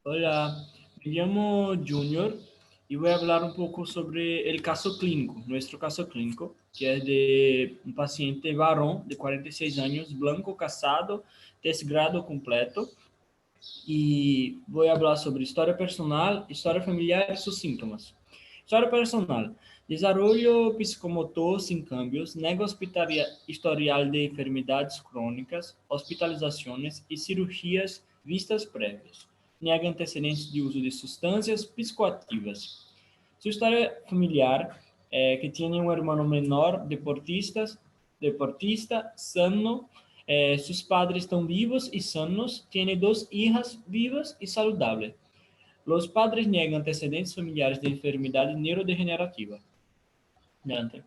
Hola, me llamo Junior y voy a hablar un poco sobre el caso clínico, nuestro caso clínico, que es de un paciente varón de 46 años, blanco, casado, desgrado completo. Y voy a hablar sobre historia personal, historia familiar y sus síntomas. História personal. Desarrollo psicomotor sem cambios, nega historial de enfermedades crônicas, hospitalizações e cirurgias vistas prévias. Nega antecedentes de uso de substâncias psicoativas. Sua história familiar é que tinha um irmão menor deportista, sano, sus padres estão vivos e sanos, tiene dos hijas vivas e saludables. Los padres niegan antecedentes familiares de enfermedade neurodegenerativa. Dante.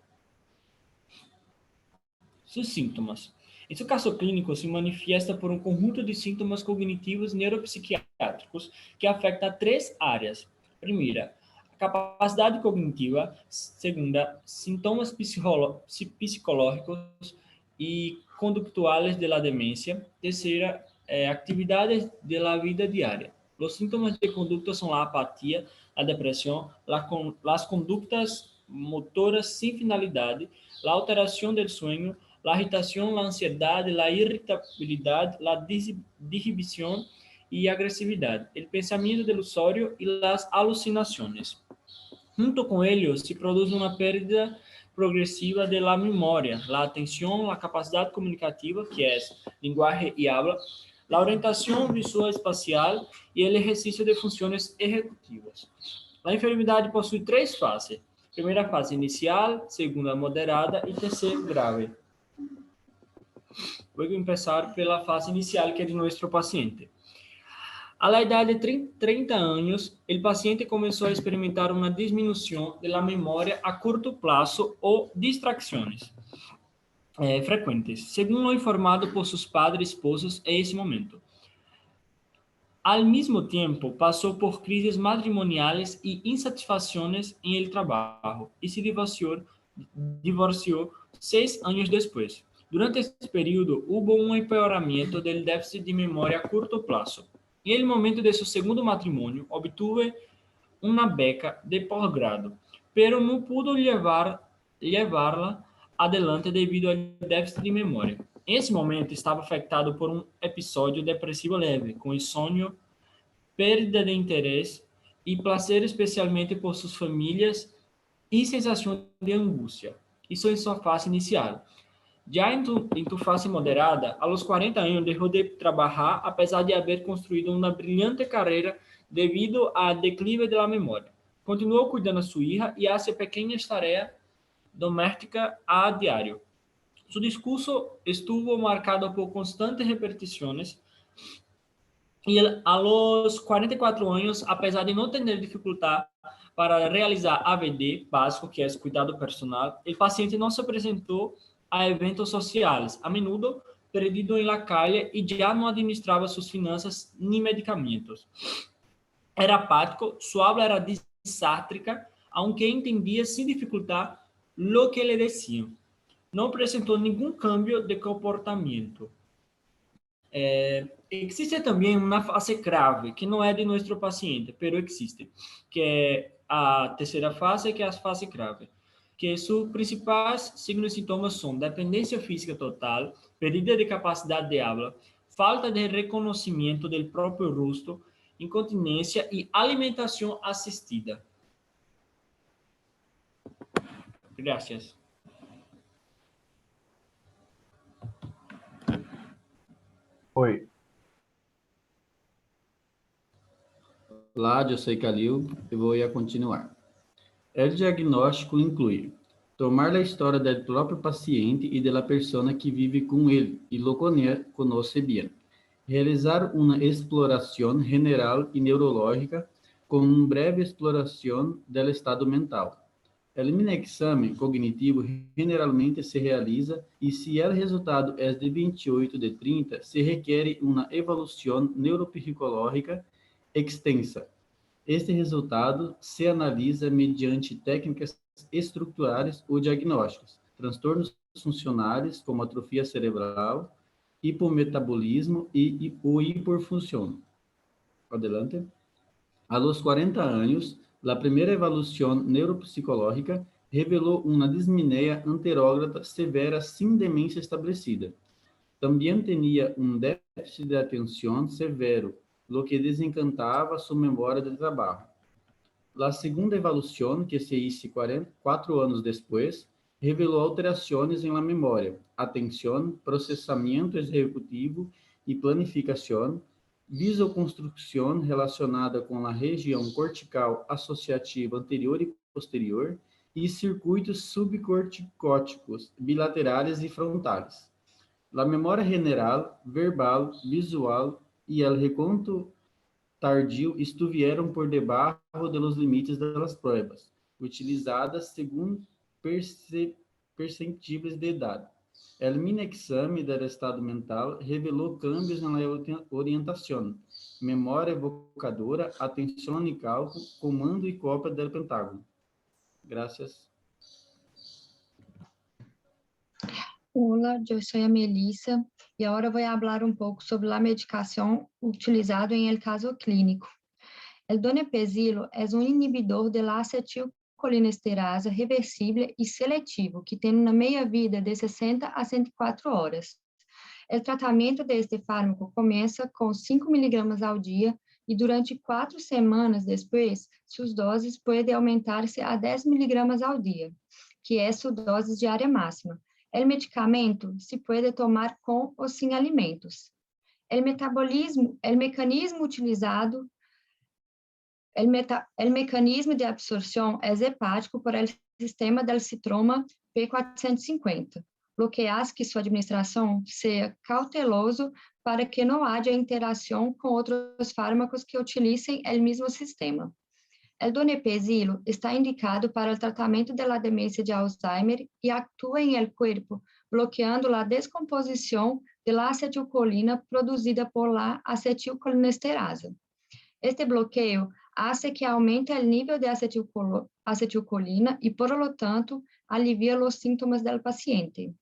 Sus síntomas. Em seu caso clínico, se manifiesta por um conjunto de sintomas cognitivos neuropsiquiátricos que afeta três áreas. Primeira, a capacidade cognitiva. Segunda, sintomas psicológicos e conductuales de la demência. Terceira, atividades de la vida diária. Os sintomas de conduta são a apatia, a depressão, as condutas motoras sem finalidade, a alteração do sonho, la agitación, la ansiedad, la irritabilidad, la dihibición y agresividad, el pensamiento delusorio y las alucinaciones. Junto con ellos se produce una pérdida progresiva de la memoria, la atención, la capacidad comunicativa, que es lenguaje y habla, la orientación visual espacial y el ejercicio de funciones ejecutivas. La enfermedade possui três fases. Primeira fase inicial, segunda moderada e terceira grave. Vou começar pela fase inicial, que é de nosso paciente. A la idade de 30 anos, o paciente começou a experimentar uma diminuição da memória a curto prazo ou distrações frequentes, segundo o informado por seus padres e esposos em esse momento. Al mesmo tempo, passou por crises matrimoniais e insatisfações em el trabalho e se divorciou 6 anos depois. Durante este período, houve um empeoramento do déficit de memória a curto prazo. Em el momento de seu segundo matrimônio, obtuve uma beca de posgrado, pero não pudo levá-la adelante devido ao déficit de memória. Em esse momento, estava afetado por um episódio depressivo leve, com insônia, perda de interesse e prazer, especialmente por suas famílias, e sensação de angústia. Isso em sua fase inicial. Já em tu fase moderada, aos 40 anos, deixou de trabalhar, apesar de haver construído uma brilhante carreira devido ao declive da memória. Continuou cuidando de sua filha e faz pequenas tarefas domésticas a diário. Seu discurso estuvo marcado por constantes repetições e a los 44 anos, apesar de não ter dificuldade para realizar AVD básico, que é cuidado personal, o paciente não se apresentou a eventos sociais, a menudo perdido em la calle e já não administrava suas finanças nem medicamentos. Era apático, sua habla era desástrica, aunque entendia sem dificuldade lo que le decían. Não apresentou nenhum cambio de comportamento. Existe também uma fase grave, que não é de nosso paciente, pero existe, que é a terceira fase, que é a fase grave, que seus principais signos e sintomas são dependência física total, perda de capacidade de habla, falta de reconhecimento do próprio rosto, incontinência e alimentação assistida. Gracias. Oi, Olá, eu sou Calil e vou continuar. O diagnóstico inclui tomar a história do próprio paciente e da pessoa que vive com ele e lo conhece bem. Realizar uma exploração general e neurológica com uma breve exploração do estado mental. O mini-exame cognitivo generalmente se realiza e, se o resultado é de 28 de 30, se requer uma avaliação neuropsicológica extensa. Este resultado se analisa mediante técnicas estruturais ou diagnósticos, transtornos funcionais como atrofia cerebral, hipometabolismo e hiperfunção. Adelante. A los 40 años, la primera evaluación neuropsicológica reveló una disminución anterógrada severa sin demencia establecida. También tenía un déficit de atención severo, lo que desencantaba su memoria de trabajo. La segunda evaluación, que se hizo 4 años después, reveló alteraciones en la memoria, atención, procesamiento ejecutivo y planificación, visoconstrucción relacionada con la región cortical asociativa anterior y posterior y circuitos subcorticóticos bilaterales y frontales. La memoria general, verbal, visual y el reconto tardio estuvieron por debajo de los límites de las pruebas, utilizadas según perceptíveis de edad. El mini-exame del estado mental reveló cambios en la orientación, memoria evocadora, atención y cálculo, comando y copia del Pentágono. Gracias. Olá, eu sou a Melissa e agora vou falar um pouco sobre a medicação utilizada em el caso clínico. El donepezilo é um inibidor da acetilcolinesterasa reversível e seletivo, que tem uma meia-vida de 60 a 104 horas. O tratamento deste fármaco começa com 5 mg ao dia e durante 4 semanas depois, suas doses podem aumentar-se a 10 mg ao dia, que é sua dose diária máxima. O medicamento se pode tomar com ou sem alimentos. O mecanismo utilizado, o mecanismo de absorção é hepático por el sistema del citroma P450, lo que hace que sua administração seja cauteloso para que não haja interação com outros fármacos que utilizem o mesmo sistema. O donepezilo está indicado para o tratamento da demência de Alzheimer e atua em el corpo, bloqueando a descomposição da acetilcolina produzida por la acetilcolinesterasa. Este bloqueio hace que aumente o nível de acetilcolina e, por lo tanto, alivia os sintomas do paciente.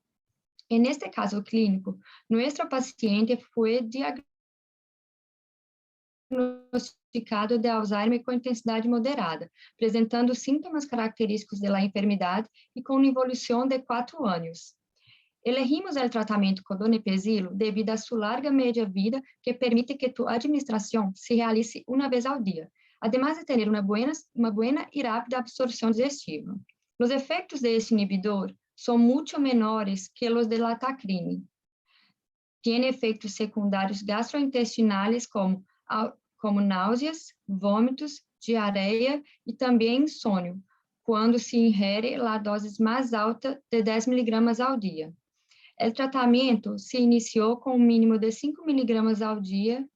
En este caso clínico, nuestro paciente foi diagnosticado de Alzheimer com intensidade moderada, apresentando sintomas característicos da enfermidade e com uma evolução de 4 anos. Elegimos o tratamento com donepezilo devido a sua larga média-vida, que permite que tu administração se realize uma vez ao dia, además de ter uma boa e rápida absorção digestiva. Os efeitos deste inibidor são muito menores que os de latacrine. Tem efeitos secundários gastrointestinais como náuseas, vômitos, diarreia e também insônia, quando se ingere a dose mais alta de 10 mg ao dia. O tratamento se iniciou com um mínimo de 5 mg ao dia.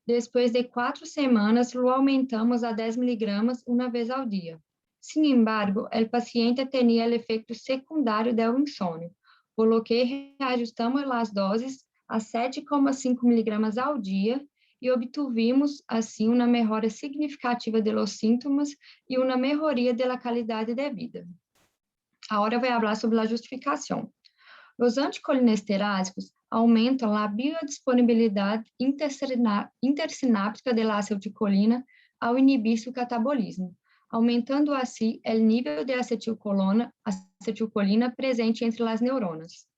Depois de 4 semanas, lo aumentamos a 10 mg uma vez ao dia. Sin embargo, o paciente tinha o efeito secundário do insônia, por lo que reajustamos as doses a 7,5 mg ao dia e obtuvimos, assim, uma melhora significativa dos sintomas e uma melhoria da qualidade de vida. Agora vou falar sobre a justificação. Os anticolinesterásicos aumentam a biodisponibilidade intersináptica da acetilcolina ao inibir seu catabolismo, aumentando assim o nível de acetilcolina presente entre as neuronas.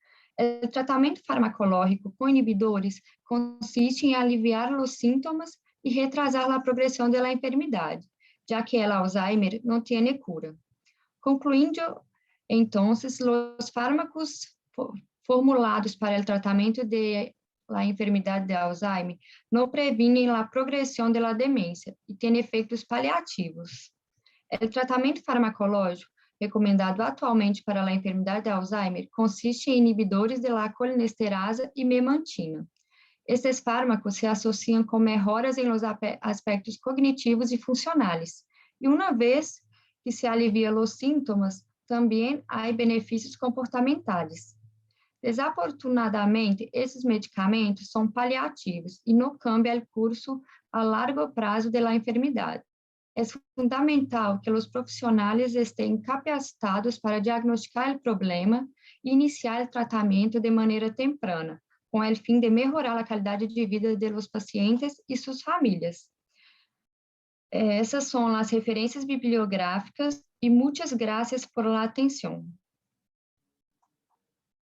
O tratamento farmacológico com inibidores consiste em aliviar os sintomas e retrasar a progressão da enfermidade, já que o Alzheimer não tem cura. Concluindo, então, os fármacos formulados para o tratamento de la enfermidade de Alzheimer não previnem a progressão da demência e têm efeitos paliativos. O tratamento farmacológico recomendado atualmente para a enfermidade de Alzheimer consiste em inibidores de la colinesterasa e memantina. Estes fármacos se associam com melhoras em los aspectos cognitivos e funcionais, e uma vez que se alivia os sintomas, também há benefícios comportamentais. Desafortunadamente, esses medicamentos são paliativos e não cambiam o curso a largo prazo da enfermidade. É fundamental que os profissionais estejam capacitados para diagnosticar o problema e iniciar o tratamento de maneira temprana, com o fim de melhorar a qualidade de vida dos pacientes e suas famílias. Essas são as referências bibliográficas e muitas gracias por la atenção.